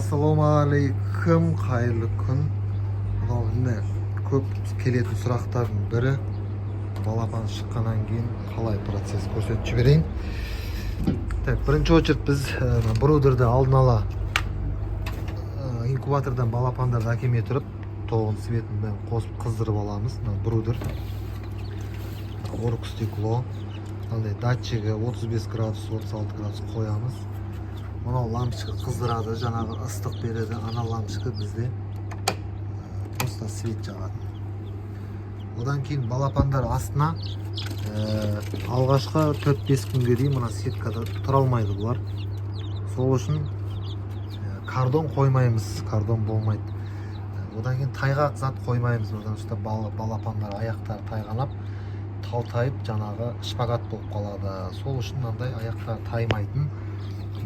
Ассалаумағалейкум, қайырлы күн. Мынау міне көп келетін сұрақтардың бірі, балапан шыққаннан кейін қалай процесс көрсетіп жіберейін. Бірінші очередь біз брудерді алдын ала инкубатордан балапандарды әкелмей тұрып, тоғын светімен қосып қыздырып аламыз. Брудер орық стекло, датчигі 35 градус 36 градус қоямыз. Мынау лампочка қыздырады, жаңағы ыстық береді. Ана лампочка бізде просто свет жағады. Одан кейін балапандар астына алғашқы 4-5 күнге дейін мына сеткада тұра алмайды бұлар. Сол үшін кардон қоймаймыз, кардон болмайды. Одан кейін тайғақ зат қоймаймыз, одан үсті балапандар аяқтары тайғанап, талтайып жаңағы шпагат болып қалады. Сол үшін мынандай аяқтары таймайтын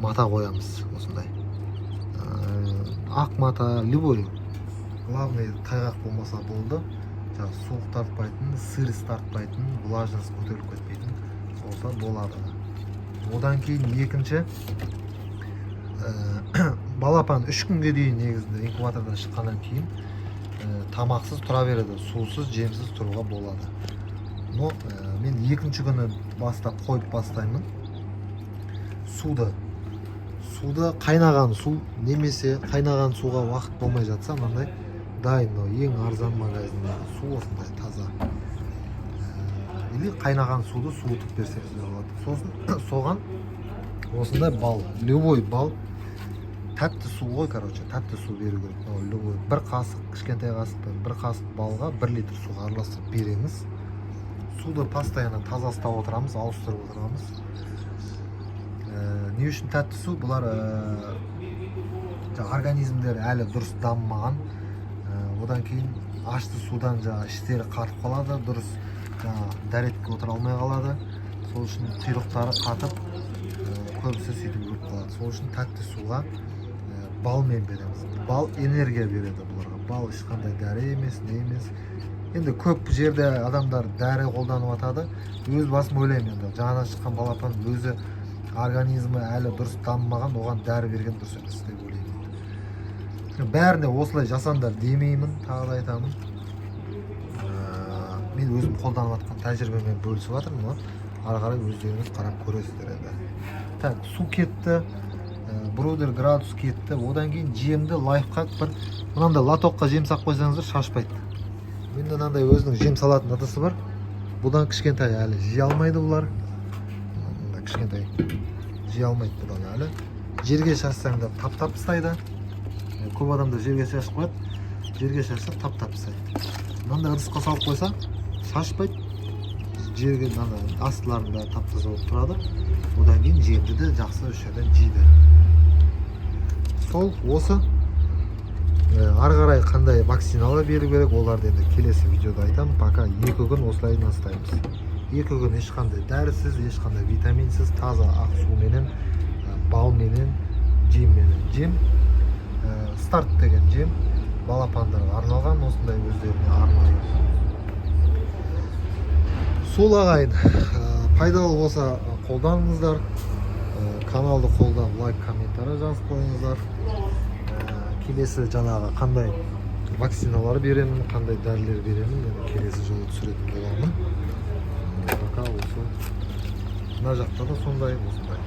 мата қоямыз, осындай. Ақ мата, любой. Главное, тайғақ болмаса болды. Суық тартпайтын, сырыс тартпайтын, влажность көтеріліп кетпейтін болса болады. Одан кейін екінші, балапан 3 күнге дейін негізінде инкубатордан шыққаннан кейін тамақсыз тұра береді, сусыз, жемсіз тұруға болады. Но мен екінші күні бастап қойып бастаймын. Суды қайнаған су немесе қайнаған суға уақыт болмай жатса, мынандай дайын, ең арзан магазиндегі су осындай таза. Или қайнаған суды суытып берсеңіз болады. Сосын соған осындай бал, любой бал, тәтті су ғой, тәтті су беру керек. Любой бір қасық, кішкентай қасықпен бір қасық балға 1 литр суға араластырып береңіз. Суды постоянно таза ұстап отырамыз, ауыстырып отырамыз. Не үшін тәтті су? Бұлар организмдер әлі дұрыс дамымаған. Одан кейін ашты судан іштері қатып қалады, дұрыс дәретке отыра алмай қалады. Сол үшін құйрықтары қатып, көбісі сөйтіп өліп қалады. Сол үшін тәтті суға балмен береміз. Бал энергия береді бұларға. Бал ешқандай дәрі емес, не емес. Енді көп жерде адамдар дәрі қолданып атады. Өз басым ойлаймын енді. Жаңадан шыққан балапан өзі организмі әлі дұрыс дамымаған, оған дәрі берген дұрыс емес деп ойлаймын. Бәріне осылай жасаңдар демеймін, тағы да айтамын. Мен өзім қолданып жатқан тәжірибемен бөлісіп жатырмын. Ары қарай өздеріңіз қарап көресіздер енді. Су кетті, брудер градус кетті. Одан кейін жемді лайфхак бір мынандай лотокқа жем салып қойсаңыздар шашпайды. Менде мынандай өзінің жем салатын ыдысы бар. Бұдан кішкентай әлі жей алмайды бұлар. Кішкентай жей алмайды бұдан әлі. Жерге шашсаңдар таптап тастайды. Көп адамдар жерге шашып қояды. Жерге шашса таптап тастайды. Мынандай ыдысқа салып қойса шашпайды. Жерге астыларында тап-таза болып тұрады. Одан кейін жемді де жақсы үш жерден жейді. Сол осы ары қарай қандай вакциналар беру керек, оларды енді келесі видеода айтамын. Пока 2 күн осылай настаймыз. 2 күн ешқандай дәрісіз, ешқандай витаминсіз, таза ақ суменен, балменен, жемменен. Жем старт деген жем балапандарға арналған, осындай өздеріне арнайы. Сол ағайын, пайдалы болса қолданыңыздар. Каналды қолдап, лайк, комментарий жазып қойыңыздар. Келесі жаңағы қандай вакциналар беремін, қандай дәрілер беремін, келесі жолы түсіретін боламын. Пока осы мына жақта да сондай, осындай.